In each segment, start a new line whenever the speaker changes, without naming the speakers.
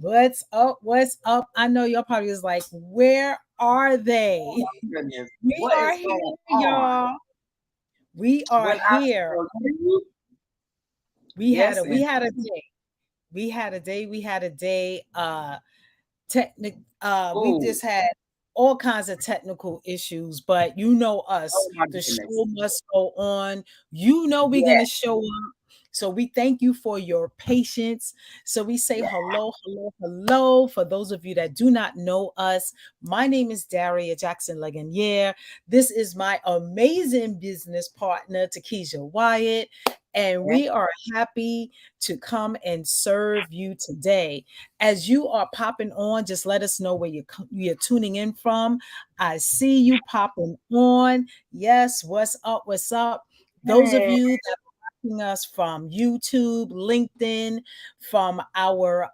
What's up? What's up? I know y'all probably is like, where are they?
Oh my goodness.
We
What
are
is
here,
going on?
y'all. We are
When I
here.
tell you,
We had
yes,
a we
and
had a day. We had a day. We
oh,
just had all kinds of technical issues, but you know us,
oh my
the
goodness.
show must go on. You know we're gonna
Yes,
show up. So we thank you for your patience. So we say
yes,
hello, hello, hello. For those of you that do not know us, my name is Daria Jackson Legonier. This is my amazing business partner, Takesha Wyatt, and
yes,
we are happy to come and serve you today. As you are popping on, just let us know where you're tuning in from. I see you popping on. Yes, what's up? What's up? Those of
hey,
you that are watching us from YouTube, LinkedIn, from our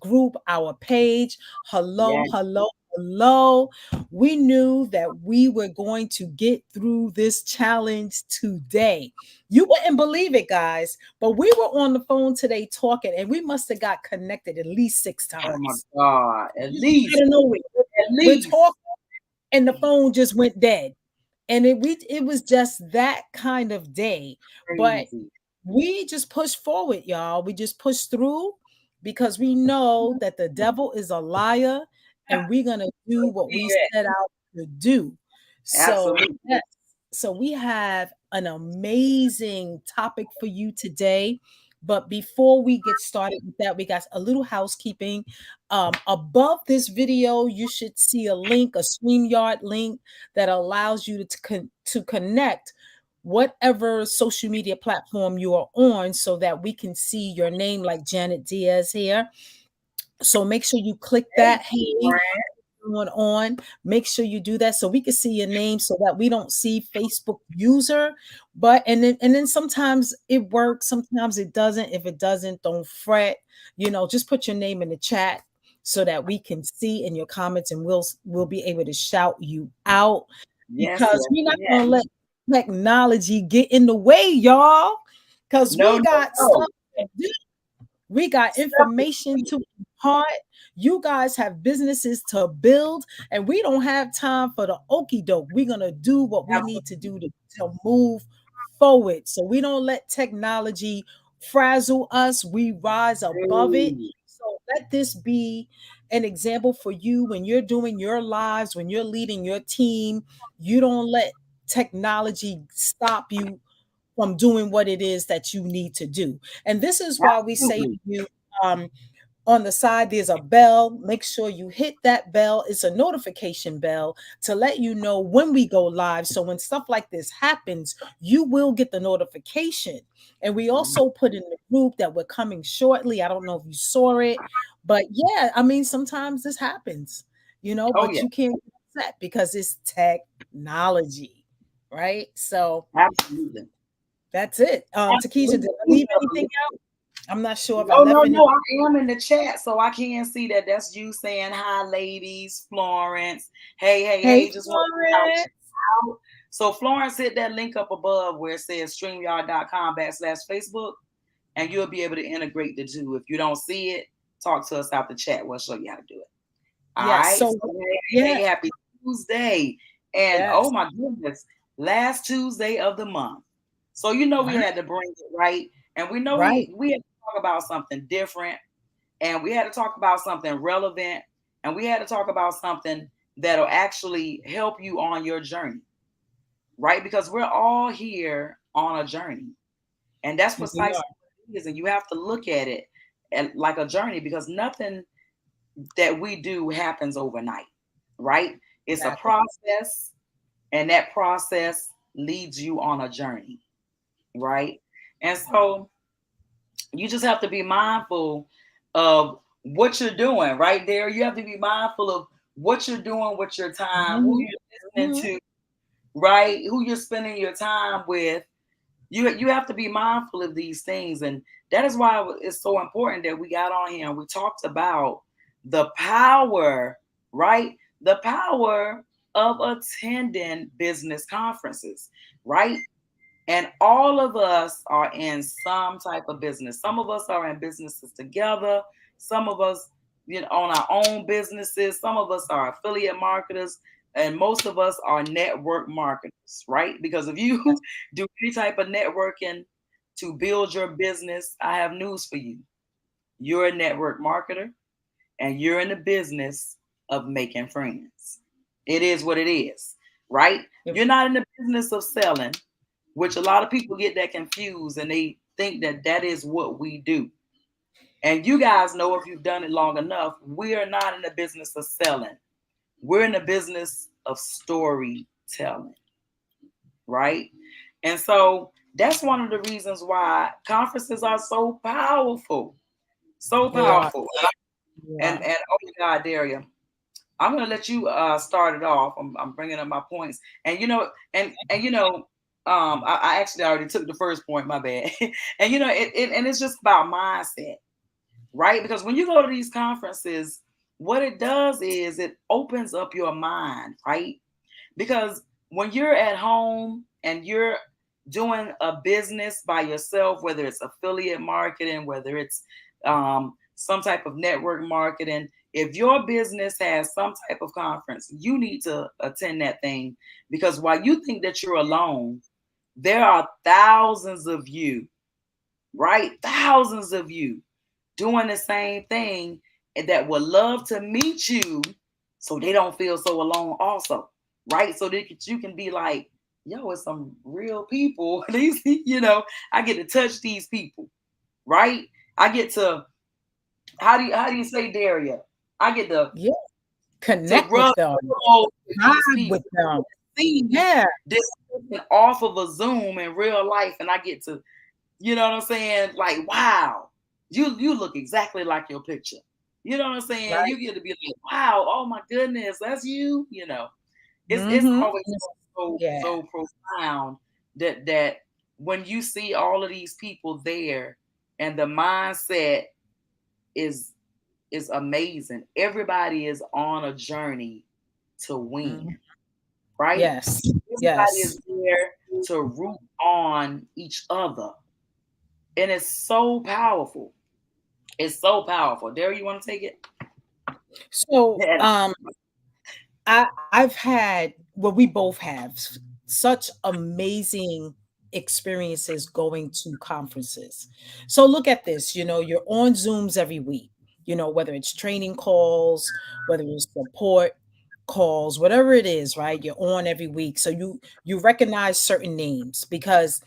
group, our page. Hello,
yes,
hello, hello. We knew that we were going to get through this challenge today. You wouldn't believe it, guys, but we were on the phone today talking, and we must have got connected at least six
oh my
times.
God.
Just out of nowhere.
At
We're
least,
talking, and the phone just went dead. And it was just that kind of day. But
crazy.
we just pushed forward, y'all. We just pushed through because we know that the devil is a liar, and we're gonna do what we
Yeah,
set out to do. So
absolutely.
yes, so we have an amazing topic for you today. But before we get started with that, we got a little housekeeping. Above this video, you should see a link, a StreamYard link that allows you to connect whatever social media platform you are on so that we can see your name like Janet Diaz here. So make sure you click
Hey,
that. Hey,
friend.
going on, make sure you do that so we can see your name so that we don't see Facebook user. But and then sometimes it works, sometimes it doesn't. If it doesn't, don't fret. Just put your name in the chat so that we can see in your comments, and we'll be able to shout you out
Yes,
because
yes,
we're not
yes.
gonna let technology get in the way, y'all. Because
No,
we
no,
got
no.
stuff to do. We got
Stuff is
information
free.
to impart. You guys have businesses to build, and we don't have time for the okey doke. We're going to do what we need to do to move forward. So we don't let technology frazzle us. We rise above it.
Absolutely.
So let this be an example for you when you're doing your lives, when you're leading your team. You don't let technology stop you from doing what it is that you need to do. And this is why we say to
Absolutely.
you, um, on the side, there's a bell. Make sure you hit that bell. It's a notification bell to let you know when we go live. So when stuff like this happens, you will get the notification. And we also put in the group that we're coming shortly. I don't know if you saw it, but yeah, I mean, sometimes this happens,
Oh,
but
yeah,
you can't get upset because it's technology, right? So
absolutely.
that's it. Takesha, did I leave anything
Absolutely.
out? I'm not sure if I
No,
left
no,
anything.
no. I am in the chat, so I can see that. That's you saying hi, ladies. Florence. Hey, hey,
Hey,
hey. Just want to shout
Florence.
you out. So Florence, hit that link up above where it says StreamYard.com/Facebook, and you'll be able to integrate the two. If you don't see it, talk to us out the chat. We'll show you how to do it. All
Yes.
right.
So
So hey,
yeah,
hey, happy Tuesday. And oh
yes.
my goodness, last Tuesday of the month. So we
Right,
had to bring it right. And we know
right.
we had to talk about something different, and we had to talk about something relevant, and we had to talk about something that'll actually help you on your journey, right? Because we're all here on a journey. And that's
We
precisely
are.
what it is. And you have to look at it like a journey because nothing that we do happens overnight, right? It's a
Exactly.
process, and that process leads you on a journey, right? And so you just have to be mindful of what you're doing right there. You have to be mindful of what you're doing with your time, who
Mhm,
you're
mhm.
listening to, right? Who you're spending your time with. You have to be mindful of these things, and that is why it's so important that we got on here and we talked about the power, right? The power of attending business conferences, right? And all of us are in some type of business. Some of us are in businesses together, Some of us, own our own businesses. Some of us are affiliate marketers, and most of us are network marketers, right? Because if you do any type of networking to build your business, I have news for you. You're a network marketer, and you're in the business of making friends. It is what it is, right? You're not in the business of selling, which a lot of people get that confused and they think that that is what we do. And you guys know, if you've done it long enough, we are not in the business of selling. We're in the business of storytelling, right? And so that's one of the reasons why conferences are so powerful. So
They are.
powerful.
Yeah.
And oh my God, Daria, I'm gonna let you start it off. I'm bringing up my points, and I actually already took the first point. My bad. And and it's just about mindset, right? Because when you go to these conferences, what it does is it opens up your mind, right? Because when you're at home and you're doing a business by yourself, whether it's affiliate marketing, whether it's some type of network marketing, if your business has some type of conference, you need to attend that thing, because while you think that you're alone, there are thousands of you, right? Thousands of you doing the same thing and that would love to meet you so they don't feel so alone also, right? So that you can be like, yo, it's some real people. These, I get to touch these people, right? I get to, how do you say, Daria? I get to
Connect with
rub
them,
elbows with these
vibe
people.
with them.
See
Yeah.
this off of a Zoom in real life, and I get to, you know what I'm saying? Like, wow, you look exactly like your picture. You know what I'm saying?
Right.
You get to be like, wow, oh my goodness, that's you. It's
Mm-hmm.
always
Yeah.
so profound that when you see all of these people there, and the mindset is amazing. Everybody is on a journey to
Mhm.
win, right?
Yes.
Everybody
Yes.
is there to root on each other. And it's so powerful. It's so powerful. Derek, you want to take it?
So,
Yeah.
I've had, well, we both have such amazing experiences going to conferences. So look at this, you're on Zooms every week, whether it's training calls, whether it's support calls, whatever it is, right? You're on every week. So you recognize certain names because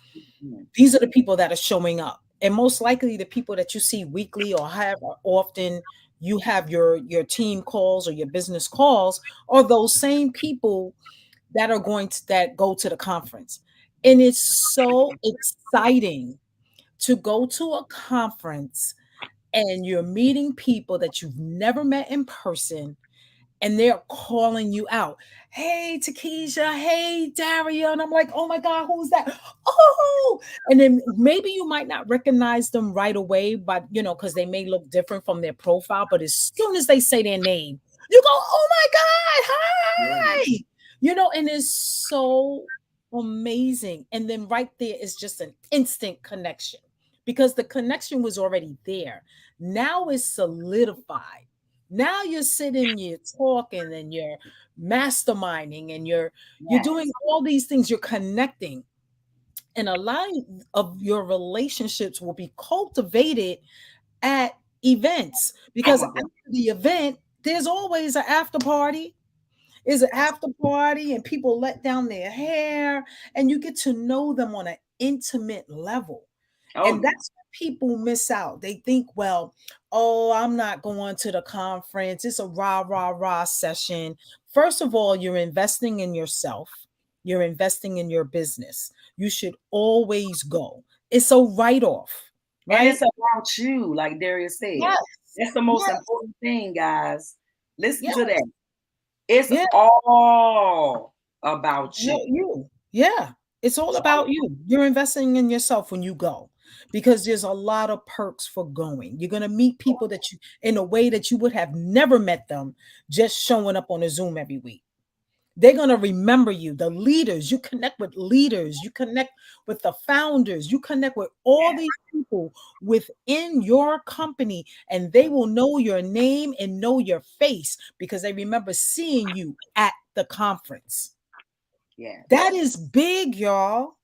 these are the people that are showing up. And most likely the people that you see weekly or have often you have your team calls or your business calls are those same people that are going to that go to the conference. And it's so exciting to go to a conference and you're meeting people that you've never met in person and they're calling you out. Hey, Takesha. Hey, Daria. And I'm like, oh my God, who's that? Oh, and then maybe you might not recognize them right away, but because they may look different from their profile. But as soon as they say their name, you go, oh my God, hi. And it's so amazing. And then right there is just an instant connection because the connection was already there. Now it's solidified. Now you're sitting, you're talking, and you're masterminding, and you're doing
Yes.
all these things. You're connecting, and a lot of your relationships will be cultivated at events
Oh
because
my
after
God.
the event, there's always an after party. Is an after party, and people let down their hair, and you get to know them on an intimate level.
Oh
And
yeah.
that's what people miss out. They think, well, oh, I'm not going to the conference. It's a rah, rah, rah session. First of all, you're investing in yourself, you're investing in your business. You should always go. It's a write off,
And it's
right?
about you, like Darius said.
Yes.
That's the most
Yes.
important thing, guys. Listen
Yes.
to that. It's
Yeah.
all about
Yeah,
you.
you. Yeah. It's all
It's all
about you. You're investing in yourself when you go because there's a lot of perks for going. You're going to meet people that you in a way that you would have never met them just showing up on a Zoom every week. They're going to remember you. The leaders, you connect with leaders, you connect with the founders, you connect with all
Yeah.
these people within your company, and they will know your name and know your face because they remember seeing you at the conference.
Yeah.
That is big, y'all.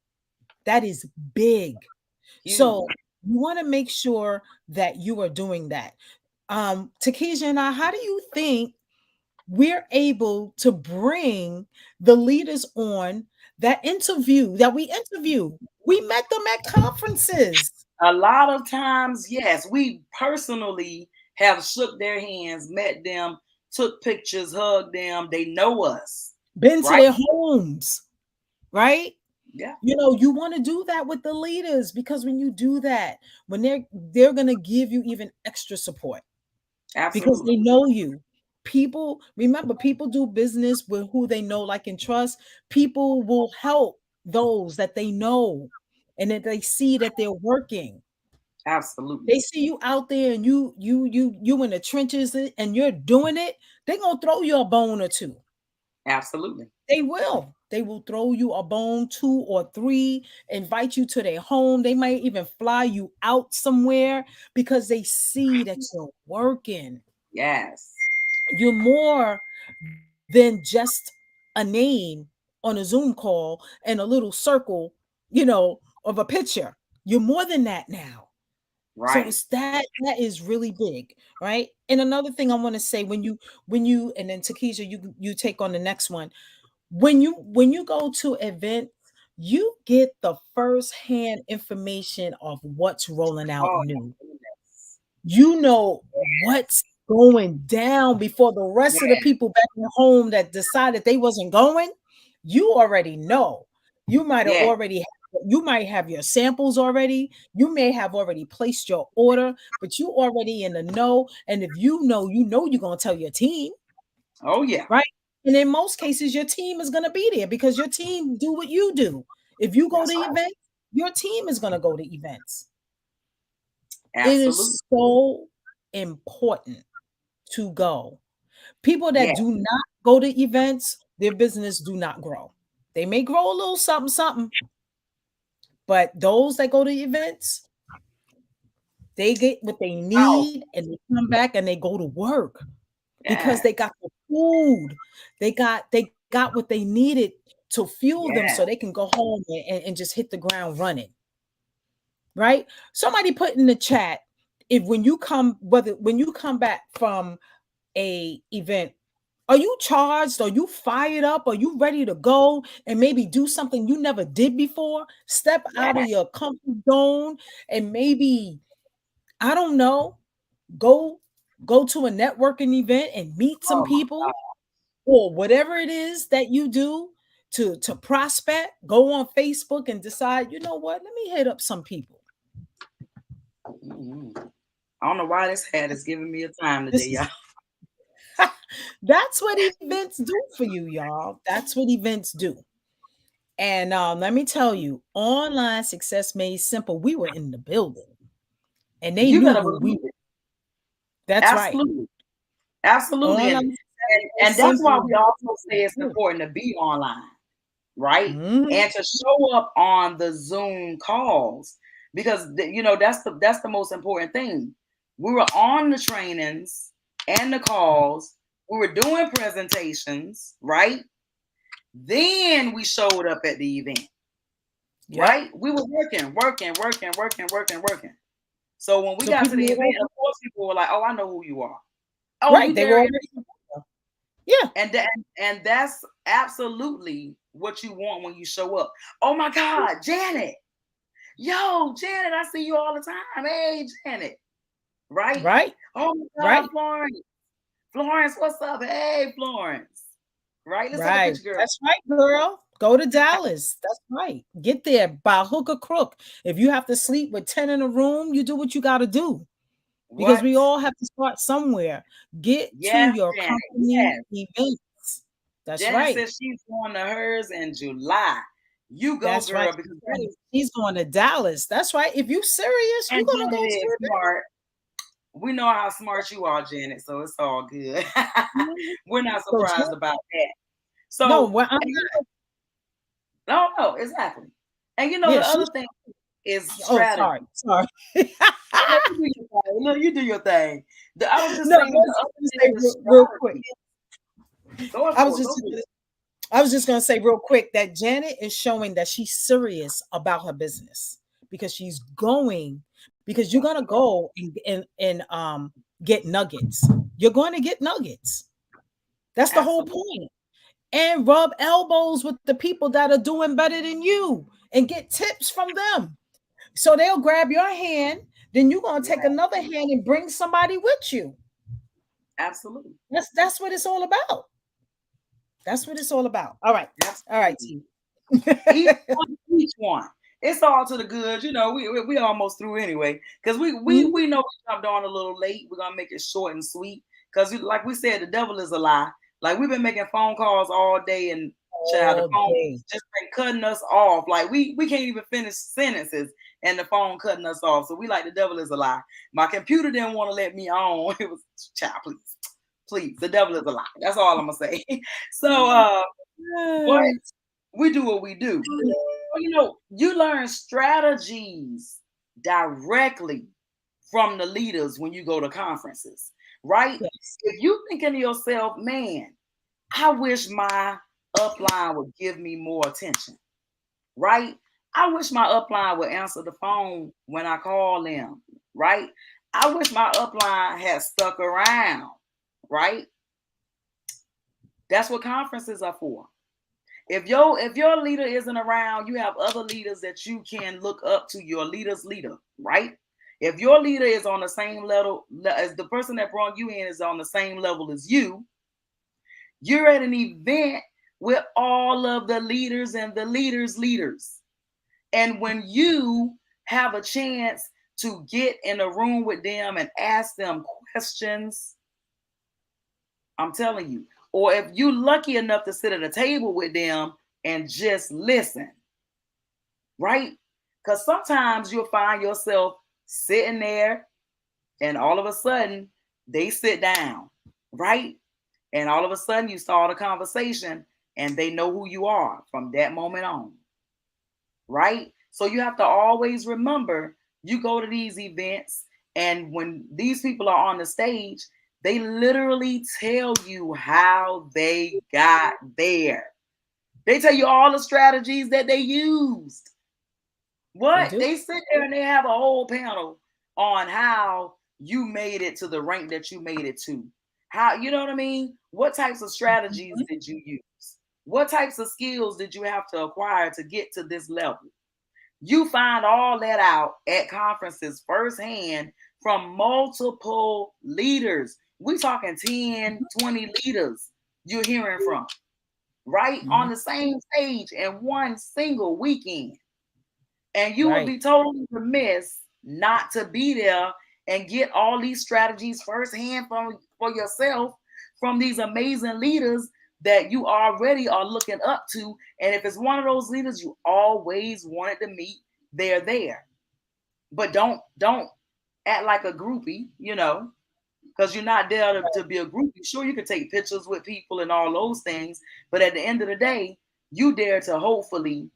That is big.
Huge.
So you want to make sure that you are doing that. Takesha and I, how do you think we're able to bring the leaders on that we interview? We met them at conferences,
A lot of times, yes, we personally have shook their hands, met them, took pictures, hugged them. They know us,
been to
right?
their homes, right?
Yeah,
You know, you want to do that with the leaders because when you do that, when they're going to give you even extra support because
absolutely.
they know you. People, remember, people do business with who they know, like, and trust. People will help those that they know and that they see that they're working.
Absolutely.
They see you out there and you in the trenches and you're doing it, they're gonna throw you a bone or two.
Absolutely.
They will. They will throw you a bone, two or three, invite you to their home. They might even fly you out somewhere because they see that you're working.
Yes.
You're more than just a name on a Zoom call and a little circle, of a picture. You're more than that now. So
Right.
it's that is really big, right? And another thing I want to say when you and then Takesha, you take on the next one. When you go to event, you get the first hand information of what's rolling out
Oh,
new.
goodness.
You know what's going down before the rest of the
Yeah.
people back at home that decided they wasn't going. You already know.
Yeah.
You might have your samples already. You may have already placed your order, but you already in the know. And if you're gonna tell your team,
Oh, yeah.
right? And in most cases, your team is gonna be there because your team do what you do. If you go to
That's right.
events, your team is gonna go to events. It
Absolutely.
is so important to go. People that
Yeah.
do not go to events, their business do not grow. They may grow a little something, something, but those that go to events, they get what they
Wow.
need and they come back and they go to work because
Yeah.
they got the food. They got what they needed to fuel them
Yeah.
so they can go home and just hit the ground running. Right? Somebody put in the chat if when you come back from a event, are you charged? Are you fired up? Are you ready to go and maybe do something you never did before? Step out
Yeah.
of your comfort zone and maybe, I don't know, go go to a networking event and meet some
Oh my
people or whatever it is that you do to prospect. Go on Facebook and decide, you know what? Let me hit up some people.
God. I don't know why this hat is giving me a time today,
This
y'all.
is that's what events do for you, y'all. That's what events do. And let me tell you, online success made simple. We were in the building, and they
You
knew
better
who we
believe
were.
it.
That's right.
Absolutely. Absolutely.
Online
And
success made
and that's why
simple.
we also say it's important to be online, right?
Mhm.
And to show up on the Zoom calls because that's the most important thing. We were on the trainings and the calls. We were doing presentations, right? Then we showed up at the event,
Yep.
right? We were working, working, working, working, working, working. So when we
So
got to
people
the
were
event, of course, people were like, "Oh, I know who you are. Oh,
right.
you
They were
there?"
already yeah.
And that's absolutely what you want when you show up. Oh my God, Janet. Yo, Janet, I see you all the time. Hey, Janet. Right?
Right.
Oh my God,
Right.
Florence. Florence, what's up? Hey, Florence. Right? Let's take a
Right.
picture, girl.
That's right, girl. Go to Dallas. That's right. Get there by hook or crook. If you have to sleep with 10 in a room, you do what you got to do because
What?
we all have to start somewhere. Get to
Yes,
your
Janet.
company
Yes.
events. That's
Janet
right.
says she's going to hers in July. You go,
That's right.
girl, because that is,
He's going to Dallas. That's right. If you serious, you're
and
gonna
Janet
go
is
to
smart. We know how smart you are, Janet, so it's all good.
it.
We're not
So
surprised about that. So
No, well,
no, exactly. And you know,
yeah,
the other thing is
oh,
strategy.
sorry.
No, you do your thing. No, you do your thing. I was just
No, I
saying
was
the other
just
thing
gonna say
is
real quick.
strategy. Go
I
for
was
it.
just
Go for it.
I was just going to say real quick that Janet is showing that she's serious about her business because she's going because you're going to go and get nuggets. You're going to get nuggets. That's the whole
Absolutely.
point. And rub elbows with the people that are doing better than you and get tips from them. So they'll grab your hand, then you're going to take another hand and bring somebody with you.
Absolutely.
That's what it's all about. That's what it's all about. All right.
Absolutely.
All right.
Each one. It's all to the good. You know, we almost through anyway. Because we know we jumped on a little late. We're gonna make it short and sweet. Because like we said, the devil is a lie. Like we've been making phone calls all day and child, the phone just been cutting us off. Like we can't even finish sentences and the phone cutting us off. So we like the devil is a lie. My computer didn't want to let me on. It was child, please. The devil is a lie. That's all I'm gonna say. So but we do what we do. You know, you learn strategies directly from the leaders when you go to conferences, right?
Yes.
If you thinking to yourself, man, I wish my upline would give me more attention, right? I wish my upline would answer the phone when I call them, right? I wish my upline had stuck around, right? That's what conferences are for. If your leader isn't around, you have other leaders that you can look up to, your leader's leader, right? If your leader is on the same level as the person that brought you in is on the same level as you, you're at an event with all of the leaders and the leaders. And when you have a chance to get in a room with them and ask them questions, I'm telling you, or if you're lucky enough to sit at a table with them and just listen, right? Because sometimes you'll find yourself sitting there and all of a sudden they sit down, right? And all of a sudden you start a conversation and they know who you are from that moment on, right? So you have to always remember you go to these events, and when these people are on the stage, they literally tell you how they got there. They tell you all the strategies that they used. What? They sit there and they have a whole panel on how you made it to the rank that you made it to. How, you know what I mean? What types of strategies did you use? What types of skills did you have to acquire to get to this level? You find all that out at conferences firsthand from multiple leaders. We talking 10, 20 leaders you're hearing from, right? On the same stage in one single weekend. And you would be totally remiss not to be there and get all these strategies firsthand for yourself from these amazing leaders that you already are looking up to. And if it's one of those leaders you always wanted to meet, they're there. But don't act like a groupie, you know, because you're not there to be a groupie. Sure, you can take pictures with people and all those things, but at the end of the day, you dare to hopefully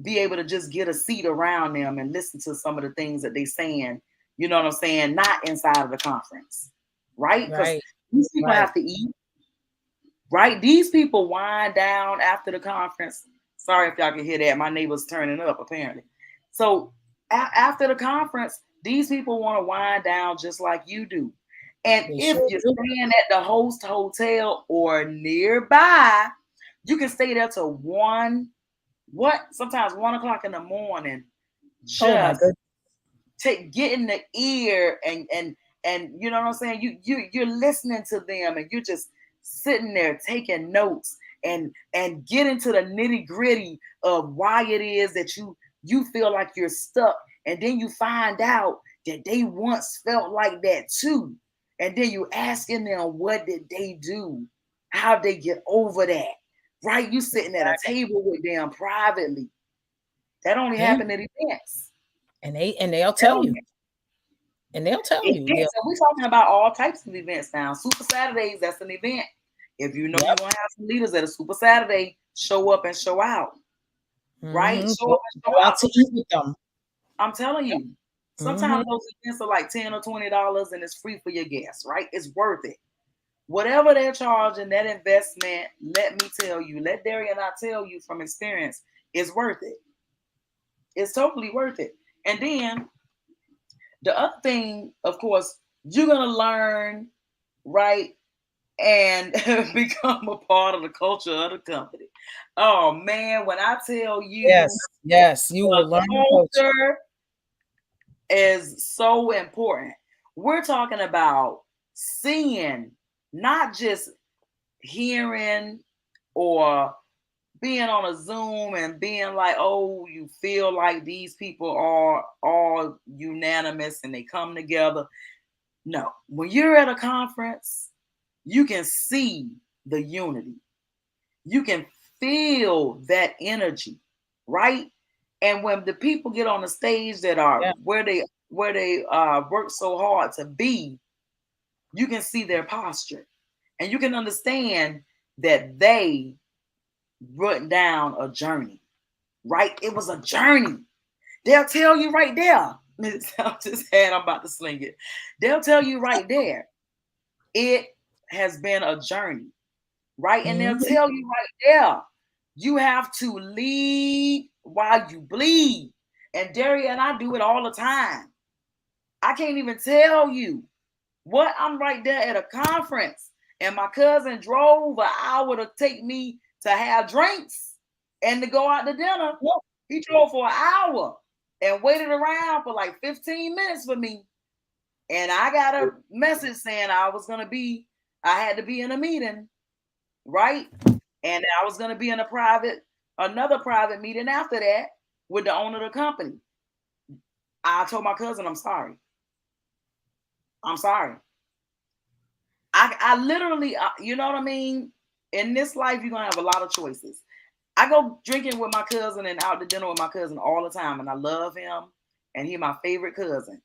be able to just get a seat around them and listen to some of the things that they're saying, you know what I'm saying? Not inside of the conference, right? Because these people have to eat, right? These people wind down after the conference. Sorry if y'all can hear that. My neighbor's turning up, apparently. So after the conference, these people want to wind down just like you do. And if you're staying at the host hotel or nearby, you can stay there till sometimes 1 o'clock in the morning, just get in the ear and you know what I'm saying? You're listening to them and you're just sitting there taking notes and get into the nitty-gritty of why it is that you feel like you're stuck. And then you find out that they once felt like that too. And then you asking them, what did they do? How'd they get over that? Right? You sitting at a table with them privately. That only happened at events.
And they'll tell you. And they'll tell you.
We're talking about all types of events now. Super Saturdays, that's an event. If you know you're gonna have some leaders at a Super Saturday, show up and show out. Right? Show up and show
Go
out.
out to eat with them.
I'm telling you, sometimes those events are like $10 or $20 and it's free for your guests, right? It's worth it. Whatever they're charging, that investment, let me tell you, let Daria and I tell you from experience, it's worth it. It's totally worth it. And then the other thing, of course, you're gonna learn, right, and become a part of the culture of the company. Oh man, when I tell you,
yes, you will learn the culture
is so important. We're talking about seeing, not just hearing or being on a Zoom and being like, oh, you feel like these people are all unanimous and they come together. No, when you're at a conference, you can see the unity. You can feel that energy, right? And when the people get on the stage that are where they work so hard to be, you can see their posture, and you can understand that they wrote down a journey, right? It was a journey. They'll tell you right there. I'm about to sling it. They'll tell you right there. It has been a journey, right? And they'll tell you right there. You have to lead while you bleed. And Daria and I do it all the time. I can't even tell you what. I'm right there at a conference, and my cousin drove an hour to take me to have drinks and to go out to dinner. He drove for an hour and waited around for like 15 minutes for me. And I got a message saying I had to be in a meeting, right? And I was going to be in another private meeting after that with the owner of the company. I told my cousin, I'm sorry. I literally, you know what I mean? In this life, you're going to have a lot of choices. I go drinking with my cousin and out to dinner with my cousin all the time. And I love him. And he's my favorite cousin.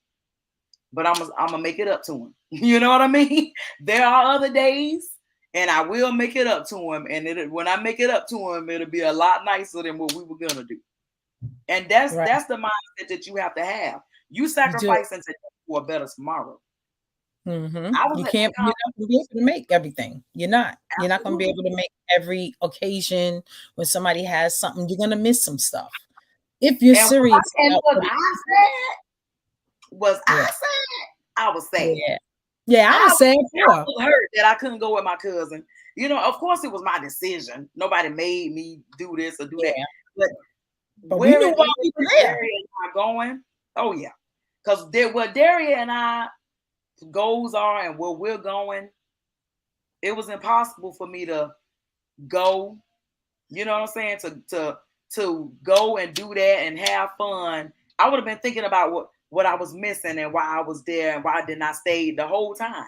But I'm going to make it up to him. You know what I mean? There are other days. And I will make it up to him. And when I make it up to him, it'll be a lot nicer than what we were going to do. And that's the mindset that you have to have. You sacrificing today for a better tomorrow.
You can't. You're not going to be able to make everything. You're not. Absolutely. You're not going to be able to make every occasion. When somebody has something, you're going to miss some stuff. If you're serious.
I was sad.
Yeah, I was sad.
I was hurt that I couldn't go with my cousin. You know, of course, it was my decision. Nobody made me do this or do that. But
we knew why we were there.
Going. Oh yeah, because what Daria and I goals are and where we're going, it was impossible for me to go. You know what I'm saying? To go and do that and have fun. I would have been thinking about what I was missing and why I was there and why I did not stay the whole time.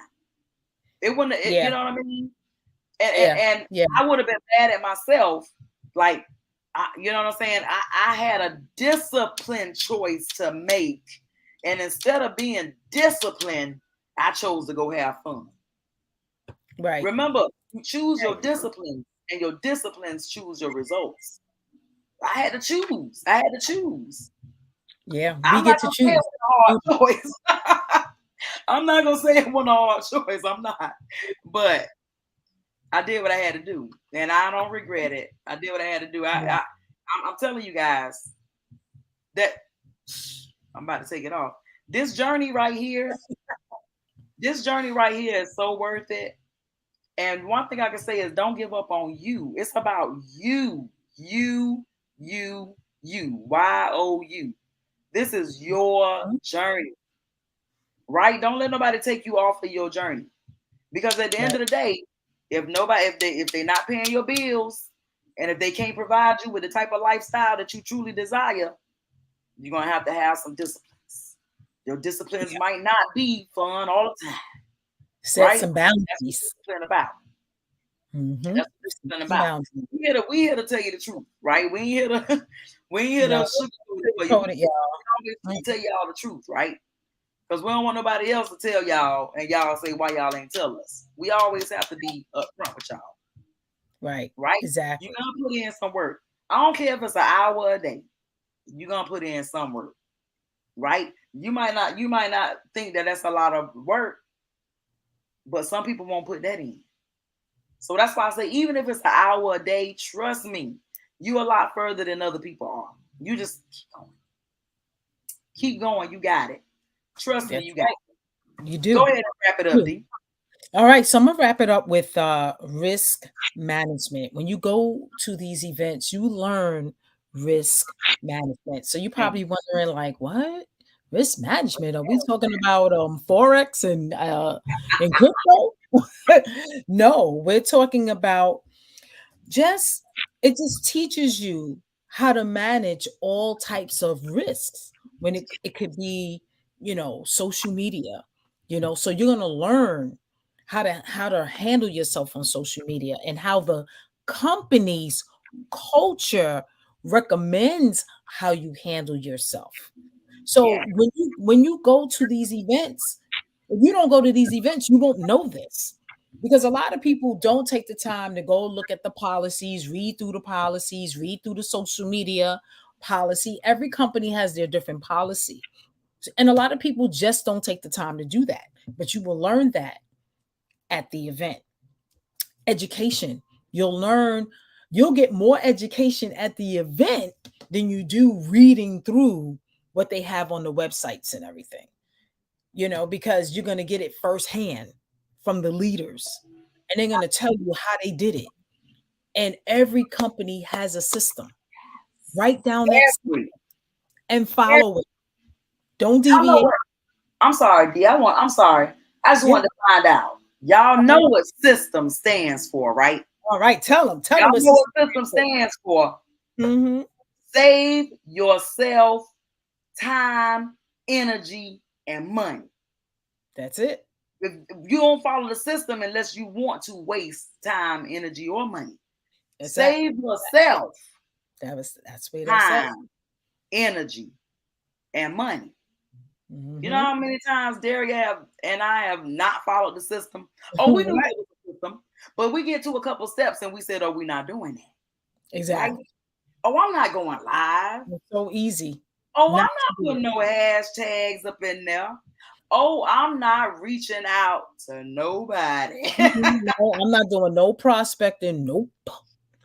It wouldn't. You know what I mean? And I would have been mad at myself, like. You know what I'm saying? I had a disciplined choice to make. And instead of being disciplined, I chose to go have fun.
Right.
Remember, you choose your disciplines and your disciplines choose your results. I had to choose.
Yeah, we get to choose.
Hard choice. I'm not going to say it was a hard choice. I'm not. But I did what I had to do, and I don't regret it. I did what I had to do. I'm telling you guys that I'm about to take it off. This journey right here is so worth it. And one thing I can say is don't give up on you. It's about you. YOU. This is your journey, right? Don't let nobody take you off of your journey, because at the end of the day, if they're not paying your bills, and if they can't provide you with the type of lifestyle that you truly desire, you're gonna have to have some disciplines. Your disciplines might not be fun all the time.
Set some boundaries.
That's what discipline about. That's what discipline about. We here to tell you the truth, right? We ain't here to sugarcoat it for you. We tell y'all the truth, right? Because we don't want nobody else to tell y'all, and y'all say why y'all ain't tell us. We always have to be upfront with y'all.
Right.
right? You're
Exactly.
gonna put in some work. I don't care if it's an hour a day. You're gonna put in some work, right? You might not think that that's a lot of work, but some people won't put that in. So that's why I say, even if it's an hour a day, trust me, you a lot further than other people are. You just keep going. Keep going. You got it. Trust me,
That's
you got
right.
it.
You
Go
do.
ahead and wrap it up, D.
All right, so I'm gonna wrap it up with risk management. When you go to these events, you learn risk management. So you're
Mm.
probably wondering, like, what risk management? Are we talking about forex and crypto? No, we're talking about just it just teaches you how to manage all types of risks when it could be, social media, so you're going to learn how to handle yourself on social media and how the company's culture recommends how you handle yourself. So
Yeah.
when you go to these events, if you don't go to these events, you won't know this. Because a lot of people don't take the time to go look at the policies, read through the social media policy. Every company has their different policy. And a lot of people just don't take the time to do that. But you will learn that at the event. Education. You'll get more education at the event than you do reading through what they have on the websites and everything, because you're going to get it firsthand from the leaders and they're going to tell you how they did it. And every company has a system. Write down that
Every,
and
every,
follow it. Don't
I know
deviate.
what. I'm sorry, D. I'm sorry. I just
Yeah.
wanted to find out. Y'all
All
know
right.
what system stands for, right?
All right. Tell them. Tell
Y'all
them what
know what
system.
system stands for.
Mm-hmm.
Save yourself time, energy, and money.
That's it.
If you don't follow the system unless you want to waste time, energy, or money.
Exactly.
Save yourself
That's what they say.
time, energy, and money. You know
Mm-hmm.
how many times Daria have and I have not followed the system? Oh, we knew
Right.
there was a system, but we get to a couple steps and we said, "Oh, we're not doing that." Right?
Exactly.
Oh, I'm not going live.
It's so easy
Oh, I'm
not to
not
do it.
putting no hashtags up in there. Oh, I'm not reaching out to nobody.
Mhm. No, I'm not doing no prospecting. Nope.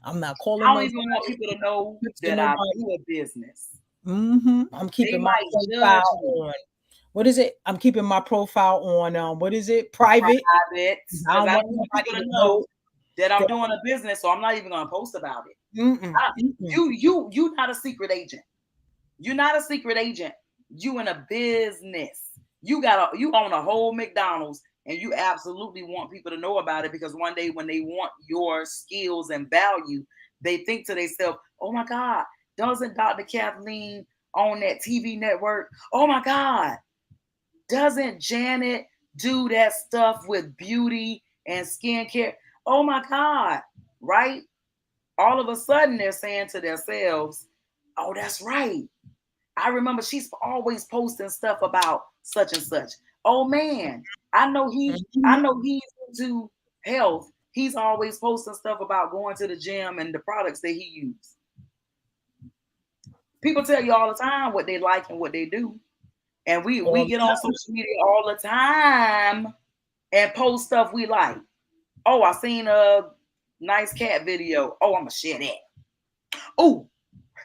I'm not calling
I don't even want
nobody,
people to know
texting
that I
nobody.
do a business.
I'm
They
keeping my
might judge
profile
me
on what is it? I'm keeping my profile on what is it? Private.
private
I
because
don't
I
want
don't want people
nobody
to
to know
know that I'm
that.
doing a business, so I'm not even gonna post about it.
Mm-mm,
I,
mm-mm.
you not a secret agent. You're not a secret agent. You in a business. You own a whole McDonald's and you absolutely want people to know about it because one day when they want your skills and value, they think to themselves, oh my God, doesn't Dr. Kathleen own that TV network? Oh my God, doesn't Janet do that stuff with beauty and skincare? Oh my God, right? All of a sudden they're saying to themselves, oh, that's right. I remember she's always posting stuff about such and such. Oh man, I
Mhm.
know he's into health. He's always posting stuff about going to the gym and the products that he uses. People tell you all the time what they like and what they do. And we
All
get
the
on
time.
social media all the time and post stuff we like. Oh, I seen a nice cat video. Oh, I'm gonna share that. Oh,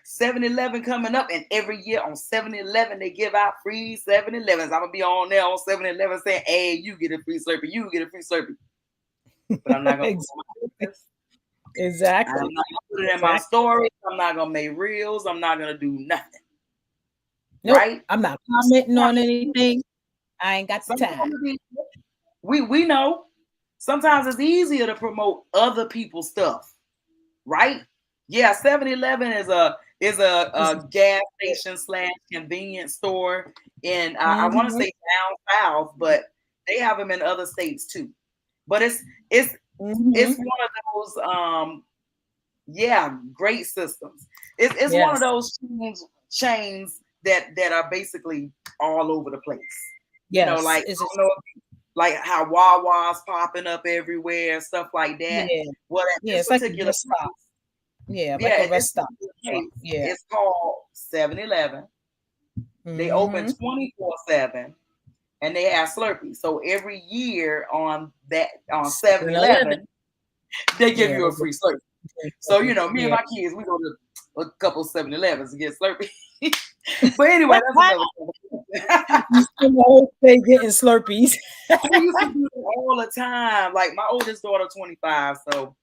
7-Eleven coming up, and every year on 7-Eleven they give out free 7-Elevens. I'm gonna be on there on 7-Eleven saying, "Hey, you get a free Slurpee, you get a free Slurpee." But I'm not gonna put it on my
Exactly.
business. I'm
Exactly.
not gonna put it in my
Exactly.
story. I'm not gonna make reels. I'm not gonna do nothing.
Nope.
Right?
I'm not commenting on anything. I ain't got the time.
Sometimes we know. Sometimes it's easier to promote other people's stuff, right? Yeah, 7-Eleven is a gas station slash convenience store, and I want to
Mm-hmm.
say down south, but they have them in other states too. But it's
Mm-hmm.
it's one of those yeah, great systems. It's one of
Yes.
those chains that are basically all over the place. You know,
Yes.
like I
It's
don't know like how Wawa's popping up everywhere, stuff like that.
Yeah.
Well, at
Yeah,
this
it's like a
particular
rest stop.
case,
Yeah, like
yeah,
a
at this
rest stop.
particular case,
Yeah.
it's called 7-Eleven. They open
Mhm.
24/7, and they have Slurpees. So every year on
7-Eleven.
7-Eleven, they give
Yeah,
you
they
a
get
free Slurpee. So
Slurpee.
me and
Yeah.
my kids, we go to a couple 7-Elevens to get Slurpee. But anyway, that's another conversation.
You spend the whole day getting Slurpees.
We used to do it all the time. Like my oldest daughter, 25. So,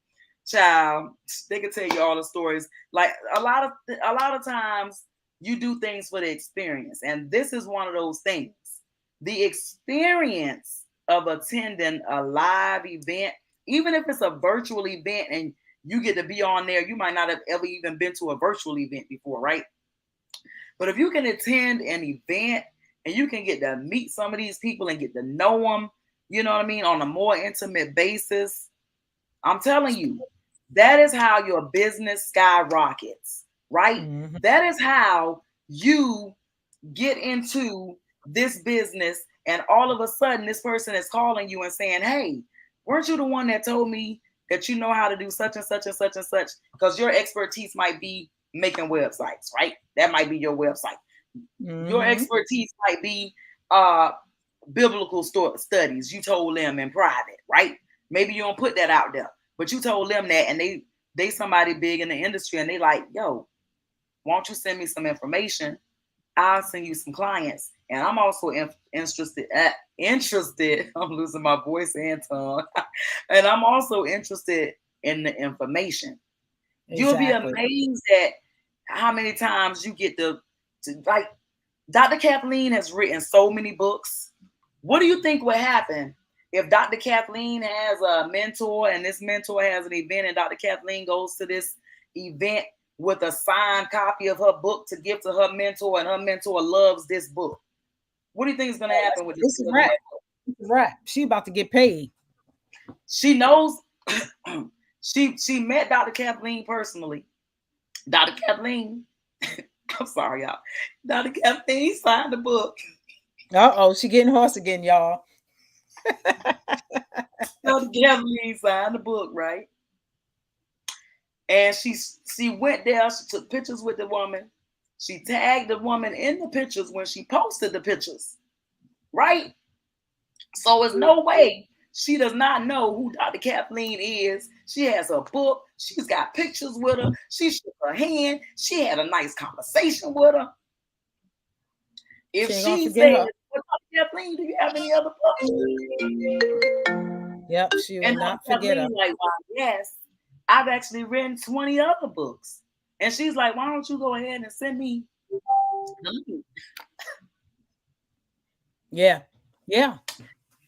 child, they could tell you all the stories. Like a lot of times, you do things for the experience, and this is one of those things. The experience of attending a live event, even if it's a virtual event, and you get to be on there, you might not have ever even been to a virtual event before, right? But if you can attend an event and you can get to meet some of these people and get to know them, you know what I mean, on a more intimate basis, I'm telling you, that is how your business skyrockets, right?
Mhm.
That is how you get into this business, and all of a sudden, this person is calling you and saying, "Hey, weren't you the one that told me that you know how to do such and such and such and such?" Because your expertise might be making websites, right? That might be your website. Your
Mhm.
expertise might be biblical studies. You told them in private, right? Maybe you don't put that out there, but you told them that, and they somebody big in the industry, and they like, "Yo, won't you send me some information? I'll send you some clients." And I'm also interested. I'm losing my voice and tongue, and I'm also interested in the information. You'll be
Exactly.
amazed at how many times you get to like. Dr. Kathleen has written so many books. What do you think would happen if Dr. Kathleen has a mentor and this mentor has an event and Dr. Kathleen goes to this event with a signed copy of her book to give to her mentor, and her mentor loves this book? What do you think is going to happen with this
This is right. This is right. She about to get paid.
She knows. she met Dr. Kathleen personally. Dr. Kathleen, I'm sorry, y'all. Dr. Kathleen signed the book.
Uh-oh, she getting hoarse again, y'all.
Dr. Kathleen signed the book, right? And she went there. She took pictures with the woman. She tagged the woman in the pictures when she posted the pictures, right? So there's no way she does not know who Dr. Kathleen is. She has a book. She's got pictures with her. She shook her hand. She had a nice conversation with her. If she said, "Well, Dr. Kathleen, do you have any other books?"
Yep, she will
And
not
Dr.
forget her.
Kathleen like, "Well, yes, I've actually written 20 other books." And she's like, "Why don't you go ahead and send me the link?"
Yeah. Yeah.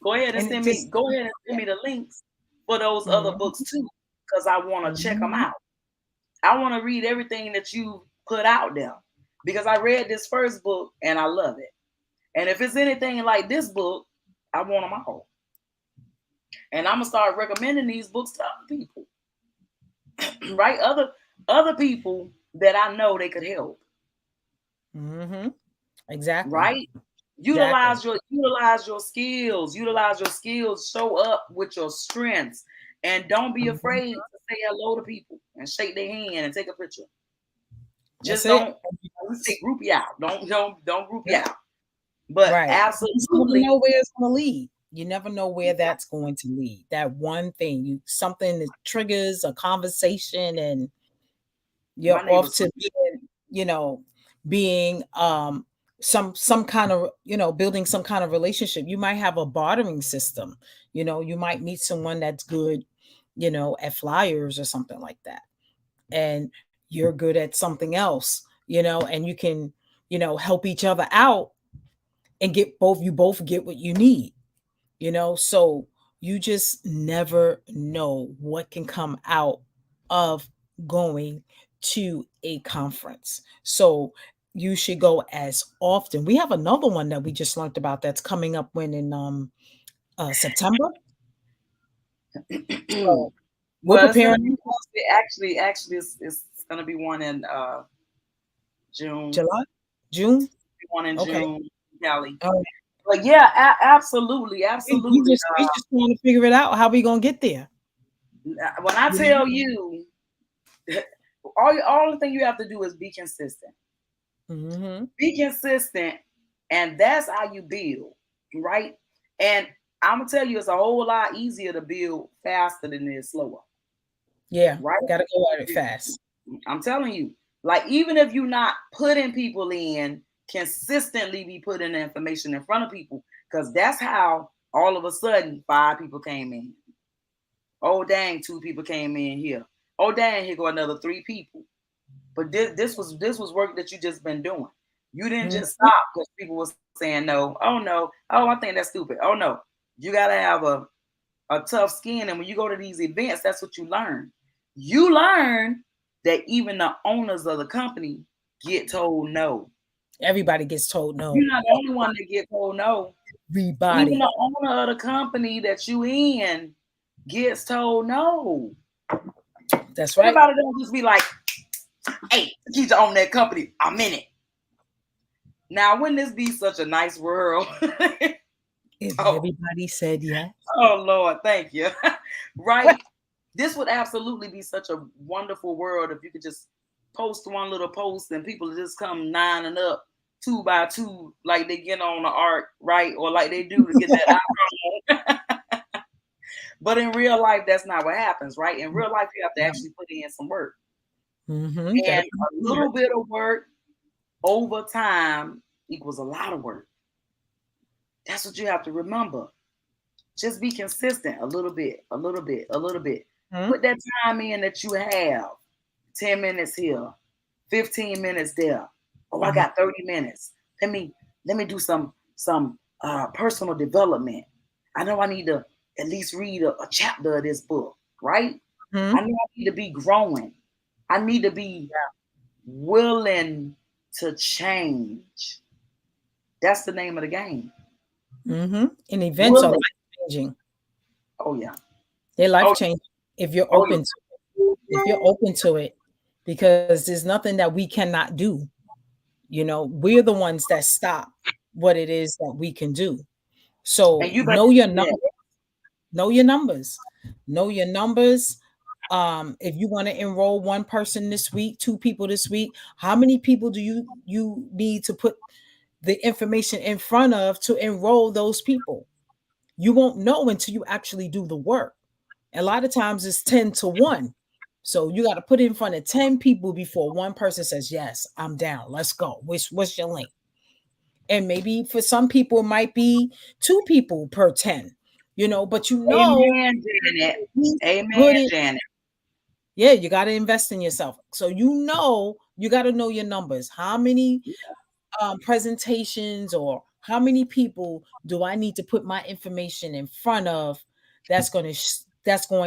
Go ahead and send me the links for those other
Mhm.
books too, because I want to check them
Mhm.
out. I want to read everything that you put out there, because I read this first book and I love it. And if it's anything like this book, I want them all. And I'm gonna start recommending these books to other people, right? Other people that I know they could help.
Mm-hmm. Exactly.
Right? Utilize your skills. Utilize your skills. Show up with your strengths, and don't be afraid to say hello to people and shake their hand and take a picture. Just don't say group you out. Don't group you out. But
right.
absolutely,
You never know where it's going to lead. You never know where that's going to lead. That one thing, something that triggers a conversation, and you're off to being, being some kind of, building some kind of relationship. You might have a bartering system. You might meet someone that's good, at flyers or something like that, and you're good at something else, and you can, help each other out and you both get what you need, so you just never know what can come out of going to a conference. So you should go as often. We have another one that we just learned about that's coming up in September. So we're
well,
preparing.
actually, it's going to be one in June.
June.
One in
Okay.
June, Cali.
All right.
But yeah, absolutely, absolutely.
We just trying to figure it out how we gonna get there.
When I tell you, all the thing you have to do is be consistent.
Mm-hmm.
Be consistent, and that's how you build, right? And I'm gonna tell you, it's a whole lot easier to build faster than it is slower.
Yeah,
Right?
gotta go at it fast.
I'm telling you, like even if you're not putting people in, consistently be putting the information in front of people, because that's how all of a sudden 5 people came in. Oh dang, 2 people came in here. Oh dang, here go another 3 people. But this was work that you just been doing. You didn't
Mm-hmm.
just stop because people were saying no. Oh no. Oh, I think that's stupid. Oh no. You gotta have a tough skin. And when you go to these events, that's what you learn. You learn that even the owners of the company get told no.
Everybody gets told no.
You're not the only one that get told no.
Everybody.
Even the owner of the company that you in gets told no.
That's right.
Everybody don't just be like, hey, keep to own that company. I'm in it. Now, wouldn't this be such a nice world?
If everybody said yes.
Oh Lord, thank you. Right? This would absolutely be such a wonderful world if you could just post one little post and people just come lining up 2 by 2 like they get on the ark, right? Or like they do to get that iPhone. But in real life, that's not what happens, right? In real life, you have to actually put in some work.
Mm-hmm.
And a little bit of work over time equals a lot of work. That's what you have to remember. Just be consistent a little bit, a little bit, a little bit. Mm-hmm. Put that time in that you have. 10 minutes here, 15 minutes there. Oh, I got 30 minutes. Let me do some personal development. I know I need to at least read a chapter of this book, right? Mm-hmm. I know I need to be growing. I need to be willing to change. That's the name of the game.
Mm-hmm. And events are life changing.
Oh yeah,
they're life changing if you're open to it. If you're open to it, because there's nothing that we cannot do. You know, we're the ones that stop what it is that we can do. So know your numbers. Know your numbers. Know your numbers. If you want to enroll 1 person this week, 2 people this week, how many people do you need to put the information in front of to enroll those people? You won't know until you actually do the work. A lot of times it's 10 to 1. So you got to put it in front of 10 people before 1 person says, yes, I'm down. Let's go. What's your link? And maybe for some people, it might be 2 people per 10, you know, but you know.
Amen, Janet. Amen, Janet.
Yeah, you got to invest in yourself. So, you got to know your numbers. How many presentations or how many people do I need to put my information in front of that's going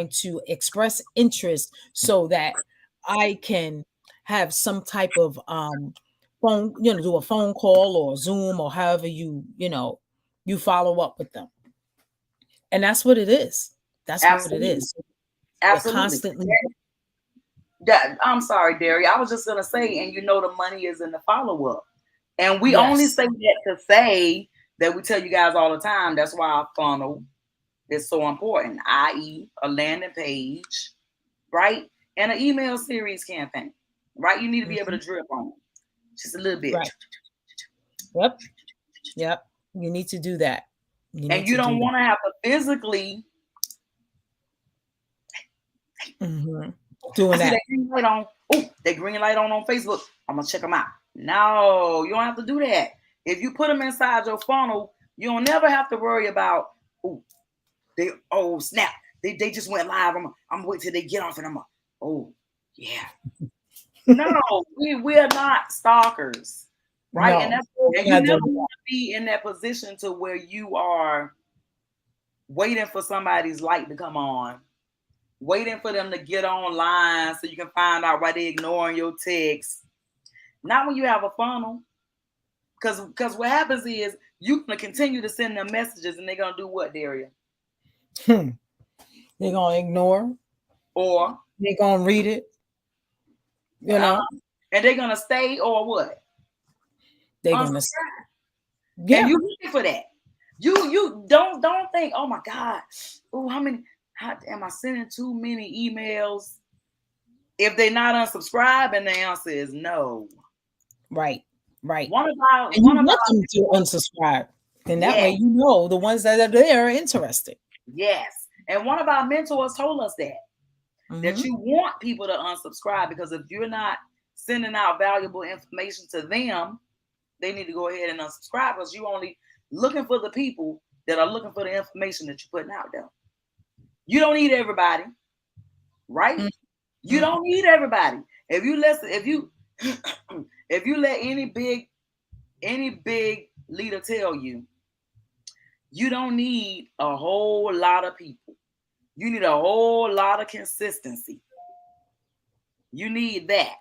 to express interest so that I can have some type of phone, do a phone call or Zoom or however you follow up with them. And that's what it is. That's
Absolutely.
what it is.
Absolutely.
Constantly.
I'm sorry, Derry. I was just going to say, and the money is in the follow-up. And we only say that to say that we tell you guys all the time. That's why our funnel is so important, i.e. a landing page, right? And an email series campaign, right? You need to be able to drip on it just a little bit.
Right. Yep. You need to do that.
And you don't want to have to physically
doing that.
That green light on. Oh, that green light on Facebook. I'm going to check them out. No, you don't have to do that. If you put them inside your funnel, you don't never have to worry about, snap. They just went live. I'm wait till they get off and yeah. No, we are not stalkers, right? No, and you never want to be in that position to where you are waiting for somebody's light to come on, waiting for them to get online so you can find out why they're ignoring your text. Not when you have a funnel. Because what happens is you're going to continue to send them messages and they're going to do what, Daria?
They're going to ignore.
Or
they're going to read it. And
they're going to stay or what?
They're going to.
Yeah. And you're looking for that. You don't think, oh my God, oh, how am I sending too many emails? If they're not unsubscribed, and the answer is no.
Right.
One
And
of
you
our
want them to unsubscribe. And that way,
yes,
you know, the ones that are there are interested.
yes. And one of our mentors told us that
Mm-hmm.
you want people to unsubscribe, because if you're not sending out valuable information to them, they need to go ahead and unsubscribe, because you're only looking for the people that are looking for the information that you're putting out there. You don't need everybody, right?
Mm-hmm.
You don't need everybody. If you listen, if you if you let any big leader tell you, you don't need a whole lot of people. You need a whole lot of consistency. You need that.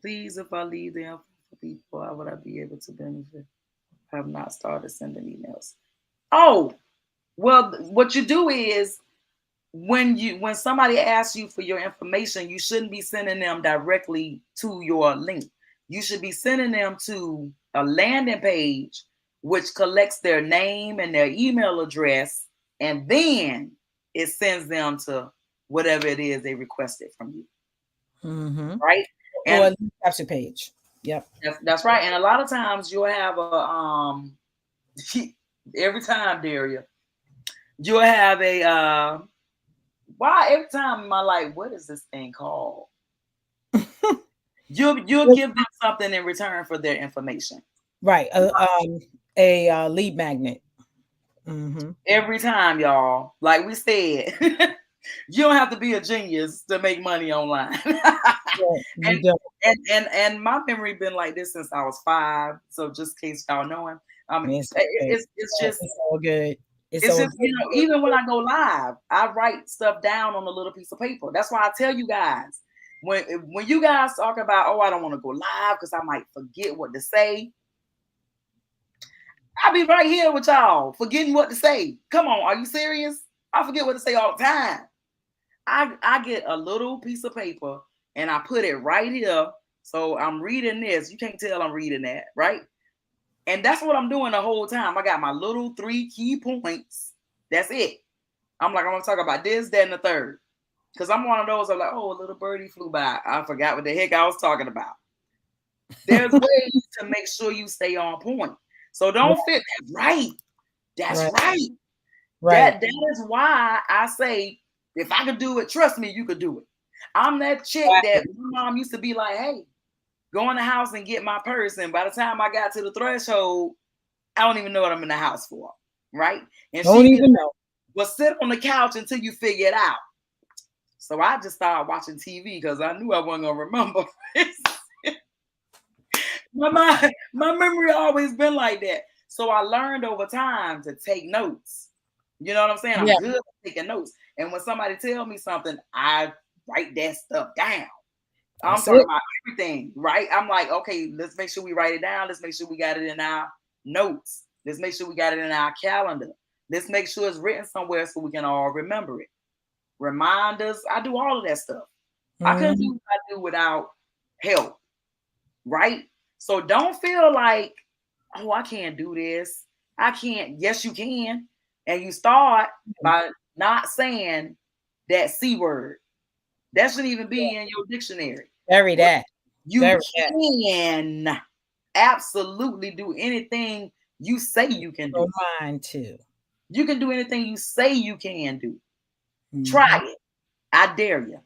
Please, if I leave them for people, how would I be able to benefit? I have not started sending emails. Oh, well, what you do is, when somebody asks you for your information, you shouldn't be sending them directly to your link. You should be sending them to a landing page which collects their name and their email address, and then it sends them to whatever it is they requested from you.
Mm-hmm.
Right?
Or
And
a capture page. Yep.
that's right. And a lot of times you'll have a every time, Daria, you'll have a why every time am I like, what is this thing called? You'll give them something in return for their information.
Right. A lead magnet. Mm-hmm.
Every time, y'all. Like we said, you don't have to be a genius to make money online.
Yeah, you don't.
and my memory been like this since I was 5. So just in case y'all knowing, it's just
It's all good.
it's just, even when I go live, I write stuff down on a little piece of paper. That's why I tell you guys, when you guys talk about, oh, I don't want to go live because I might forget what to say. I'll be right here with y'all, forgetting what to say. Come on, are you serious? I forget what to say all the time. I get a little piece of paper and I put it right here. So I'm reading this. You can't tell I'm reading that, right? And that's what I'm doing the whole time. I got my little 3 key points. That's it. I'm like, I'm going to talk about this, that, and the third. Because I'm one of those, I'm like, oh, a little birdie flew by. I forgot what the heck I was talking about. There's ways to make sure you stay on point. So don't fit that. Right. That's right. That is why I say, if I could do it, trust me, you could do it. I'm that chick that my mom used to be like, hey, go in the house and get my purse. And by the time I got to the threshold, I don't even know what I'm in the house for. Right? And
don't even know.
Well, sit on the couch until you figure it out. So I just started watching TV because I knew I wasn't going to remember. my memory always been like that. So I learned over time to take notes. You know what I'm saying? I'm good at taking notes. And when somebody tells me something, I write that stuff down. I'm talking about everything, right? I'm like, okay, let's make sure we write it down. Let's make sure we got it in our notes. Let's make sure we got it in our calendar. Let's make sure it's written somewhere so we can all remember it. Reminders. I do all of that stuff. I couldn't do what I do without help, right? So don't feel like, oh, I can't do this. I can't. Yes, you can. And you start by not saying that C word. That shouldn't even be in your dictionary.
Bury that.
You can absolutely do anything you say you can do.
Mine too.
You can do anything you say you can do. Try it. I dare you.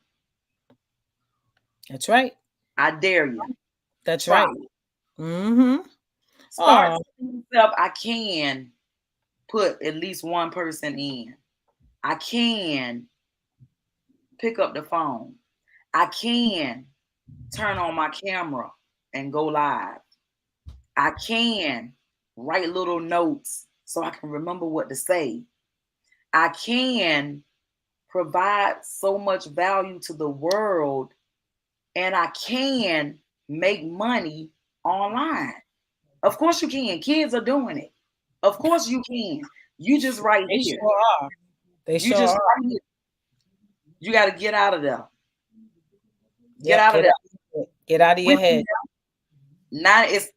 That's right.
I dare you.
That's right.
Start yourself. I can put at least one person in. I can pick up the phone. I can turn on my camera and go live. I can write little notes so I can remember what to say. I can provide so much value to the world, and I can make money online. Of course you can. Kids are doing it. Of course you can. You just right
here.
Sure
are. They sure
just
are.
Right here. You got to get out of there. Get out of there.
Get out of your head.
It's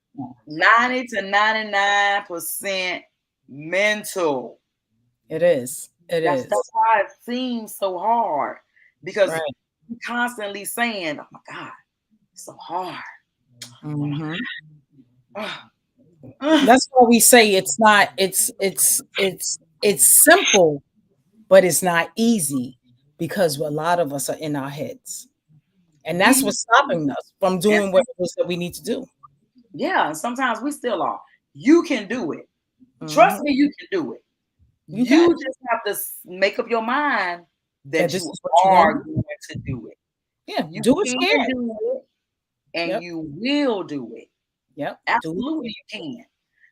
90 to 99% mental.
It is. It
That's
is.
why it seems so hard, because
Right.
you're constantly saying, "Oh my God, it's so hard. Oh my
Mhm.
God." Ugh.
That's why we say it's not it's simple, but it's not easy because a lot of us are in our heads. And that's
We
what's stopping us from
and
doing what it is that we need to do.
yeah, and sometimes we still are. You can do it. Trust
Mhm.
me, you can do it.
You can.
You just have to make up your mind
That
that
this
you
is what you're gonna
are
do.
going to do it.
Yeah,
You
do it
can
scared.
do it, and
Yep.
you will do it.
Yep. Do it
Absolutely,
scared.
you can.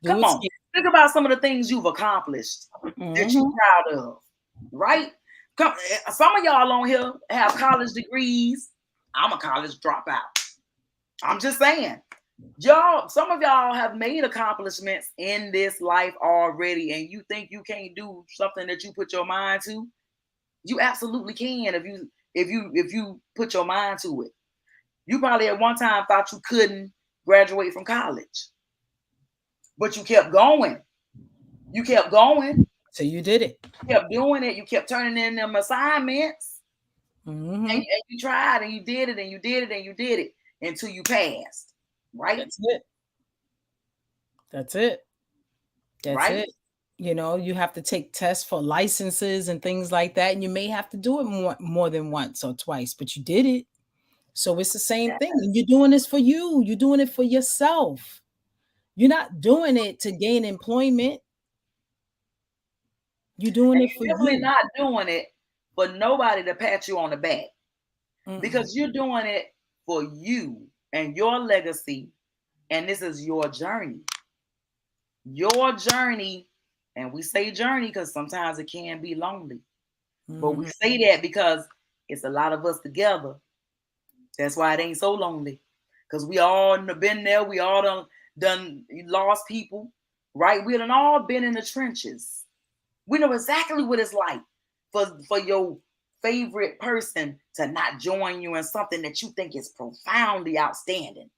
Do
Come
it
on,
scared.
think about some of the things you've accomplished that you're
Mhm.
proud of, right? Some of y'all on here have college degrees. I'm a college dropout. I'm just saying. Y'all, some of y'all have made accomplishments in this life already, and you think you can't do something that you put your mind to? You absolutely can if you put your mind to it. You probably at one time thought you couldn't graduate from college, but you kept going. You kept going.
So you did it.
You kept doing it. You kept turning in them assignments, and,
Mhm.
and you tried, and you did it, and you did it, and you did it until you passed. Right?
That's it. That's it. That's
Right?
it. You know, you have to take tests for licenses and things like that, and you may have to do it more than once or twice, but you did it. So it's the same
Yeah.
thing. And you're doing this for you. You're doing it for yourself. You're not doing it to gain employment. You're doing
And
it for
you're definitely
you.
not doing it for nobody to pat you on the back,
Mm-mm.
because you're doing it for you and your legacy, and this is your journey. Your journey, and we say journey because sometimes it can be lonely, but we
Mhm.
say that because it's a lot of us together. That's why it ain't so lonely, because we all been there. We all done lost people, right? We done all been in the trenches. We know exactly what it's like for your favorite person to not join you in something that you think is profoundly outstanding.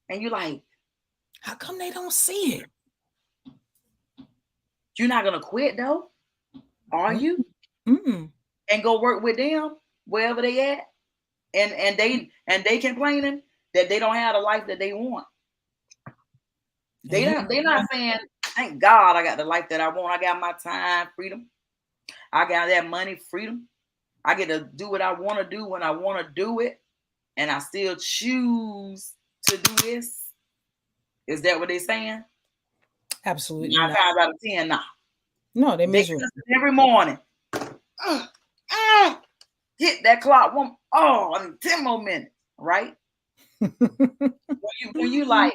And you're like,
How come they don't see it?
you're not gonna quit though, are
Mm,
you?
mm.
And go work with them wherever they at, and they complaining that they don't have the life that they want.
And
They not saying, thank God I got the life that I want. I got my time freedom. I got that money freedom. I get to do what I want to do when I want to do it, and I still choose to do this. Is that what they're saying?
absolutely
Nine
not.
times out of 10, nah.
No, they're
They
miserable.
cussing every morning. Uh, hit that clock one. Oh, I mean, 10 more minutes, right? When you like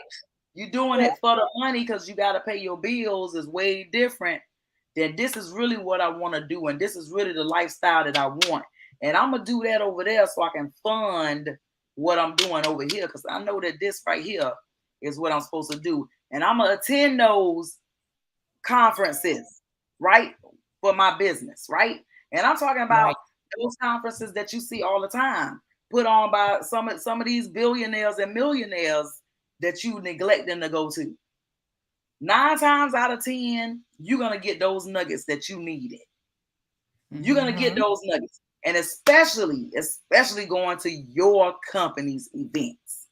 you doing it for the money because you got to pay your bills is way different than this is really what I want to do, and this is really the lifestyle that I want, and I'm gonna do that over there so I can fund what I'm doing over here, because I know that this right here is what I'm supposed to do, and I'm gonna attend those conferences, right, for my business, right, and I'm talking about
Right.
those conferences that you see all the time put on by some of these billionaires and millionaires that you neglecting to go to. 9 times out of 10, you're gonna get those nuggets that you needed. You're gonna get
Mhm.
those nuggets, and especially going to your company's events.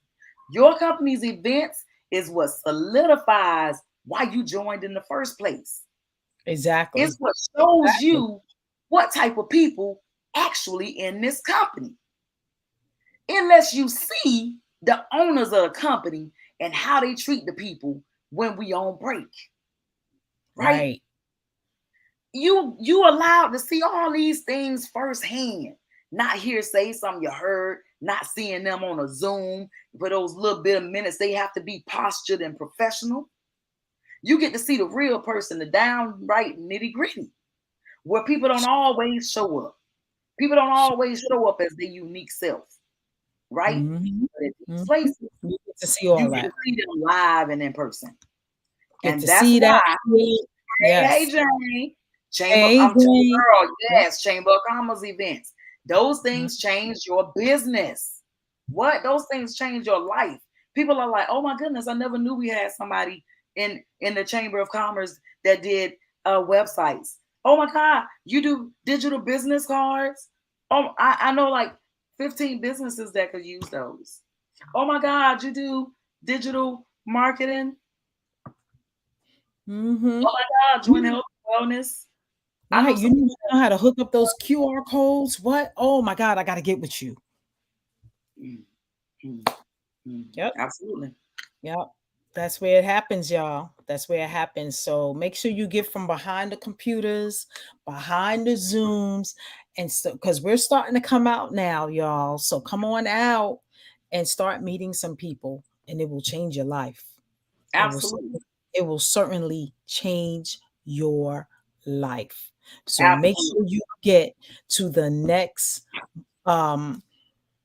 Your company's events is what solidifies why you joined in the first place. It's
Exactly.
what shows
Exactly.
you what type of people actually in this company. Unless you see the owners of the company and how they treat the people when we on break, right?
Right.
You allowed to see all these things firsthand, not hearsay, something you heard, not seeing them on a Zoom for those little bit of minutes they have to be postured and professional. You get to see the real person, the downright nitty gritty, where people don't always show up. People don't always show up as their unique self, right?
Mhm.
But at these
Mhm.
places,
You get to see
you
all
get to
that.
see them live and in person.
Get
And
to
that's
see that.
why, hey
Yes.
Jamie,
Hey, Jane.
girl,
Yep.
yes, Chamber of Commerce events. Those
Mhm.
things change your business. What? Those things change your life. People are like, oh my goodness, I never knew we had somebody in the Chamber of Commerce that did websites. Oh my God, you do digital business cards. Oh, I know like 15 businesses that could use those. Oh my God, you do digital marketing.
Mm-hmm.
Oh my God, joint health and wellness. I know
Right. You
some.
need to know how to hook up those QR codes. What? Oh my God, I got to get with you.
Mm, mm, mm.
Yep.
Absolutely.
Yep. That's where it happens, y'all. That's where it happens. So make sure you get from behind the computers, behind the Zooms, and so because we're starting to come out now, y'all. So come on out and start meeting some people, and it will change your life. It will
Absolutely.
it will certainly change your life. So make
Absolutely.
sure you get to the next um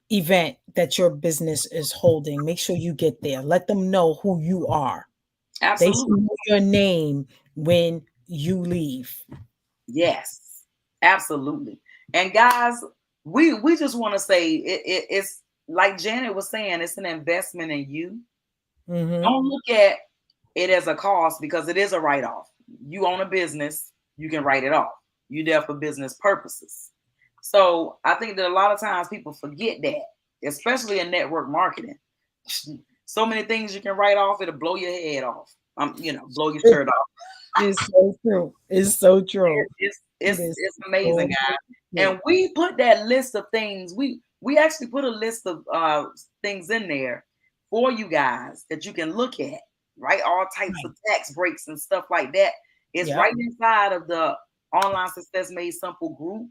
event that your business is holding. Make sure you get there. Let them know who you are. They should
Absolutely.
know your name when you leave.
Yes. Absolutely. And guys, we just want to say it's like Janet was saying, it's an investment in you.
Mm-hmm.
Don't look at it as a cost because it is a write-off. You own a business, you can write it off. You're there for business purposes. So I think that a lot of times people forget that, especially in network marketing. So many things you can write off, it'll blow your head off. Blow your shirt off.
It's so true. It's so true. It is
It's amazing,
so
guys.
true.
And we put that list of things. We actually put a list of things in there for you guys that you can look at. Right, all types
Right.
of tax breaks and stuff like that. It's
Yep.
right inside of the Online Success Made Simple group.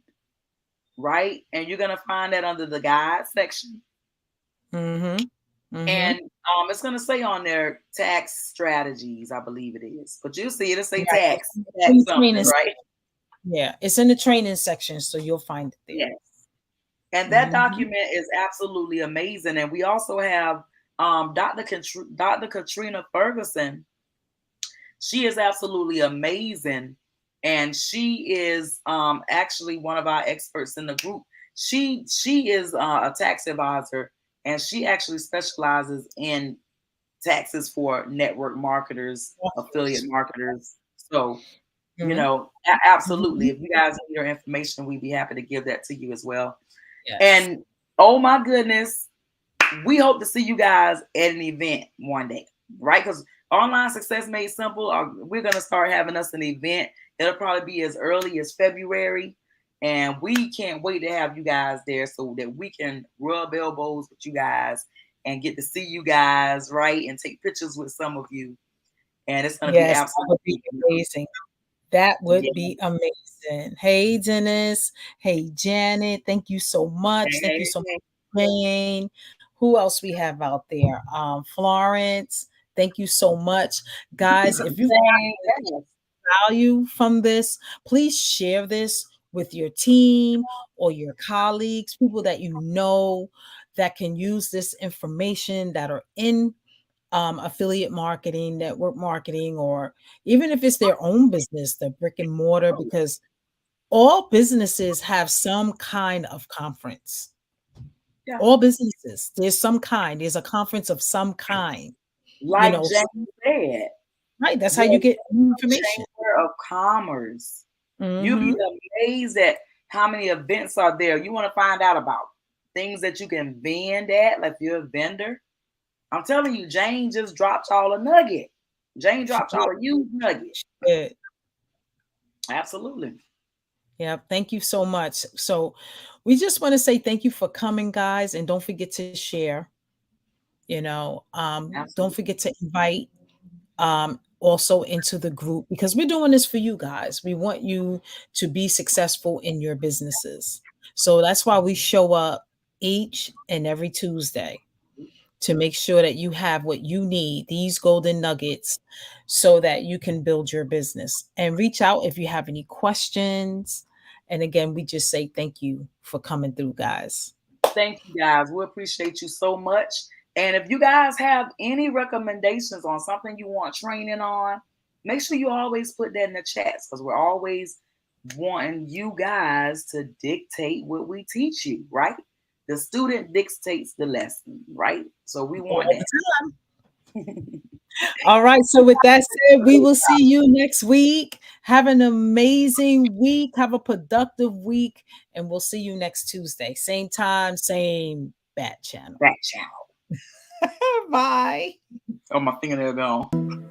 Right, and you're gonna find that under the guide section.
Mm-hmm. Mm-hmm.
And it's going to say on there tax strategies, I believe it is. But you'll see it'll say
Right.
tax
In the
something,
training
right?
Yeah, it's in the training section, so you'll find it there.
Yes. And that
Mm-hmm.
document is absolutely amazing. And we also have Dr. Katrina Ferguson. She is absolutely amazing. And she is actually one of our experts in the group. She is a tax advisor, and she actually specializes in taxes for network marketers, affiliate marketers. So,
Mm-hmm.
absolutely.
Mm-hmm.
If you guys need your information, we'd be happy to give that to you as well.
Yes.
And oh my goodness, we hope to see you guys at an event one day, right? Because Online Success Made Simple, we're going to start having us an event. It'll probably be as early as February. And we can't wait to have you guys there so that we can rub elbows with you guys and get to see you guys, right? And take pictures with some of you. And it's going to be
Yes, that would be
absolutely
amazing. That would
yeah.
be amazing. Hey, Dennis. Hey, Janet. Thank you so much. Thank you so much, Jane. Who else we have out there? Florence. Thank you so much, guys. If you got value from this, please share this with your team or your colleagues, people that you know that can use this information that are in affiliate marketing, network marketing, or even if it's their own business, the brick and mortar, because all businesses have some kind of conference.
Yeah.
All businesses, there's a conference of some kind,
Like
so,
Jane said,
right. That's how you
your
get information.
Chamber of Commerce. You'll be
Hmm.
amazed at how many events are there. You want to find out about things that you can vend at, like if you're a vendor. I'm telling you, Jane just dropped y'all a nugget. Jane dropped y'all a huge nugget.
Good.
Absolutely.
Yeah, thank you so much. So we just want to say thank you for coming, guys, and don't forget to share. Don't
Absolutely.
forget to invite also into the group because we're doing this for you guys. We want you to be successful in your businesses. So that's why we show up each and every Tuesday to make sure that you have what you need, these golden nuggets, so that you can build your business. And reach out if you have any questions. And again, we just say thank you for coming through, guys.
Thank you guys. We appreciate you so much. And if you guys have any recommendations on something you want training on, make sure you always put that in the chats because we're always wanting you guys to dictate what we teach you, right? The student dictates the lesson, right? So we
All
want
the
that.
time. All right. So with that said, we will see you next week. Have an amazing week. Have a productive week. And we'll see you next Tuesday. Same time, same bat channel.
That channel.
Bye.
Oh, my fingernail gone.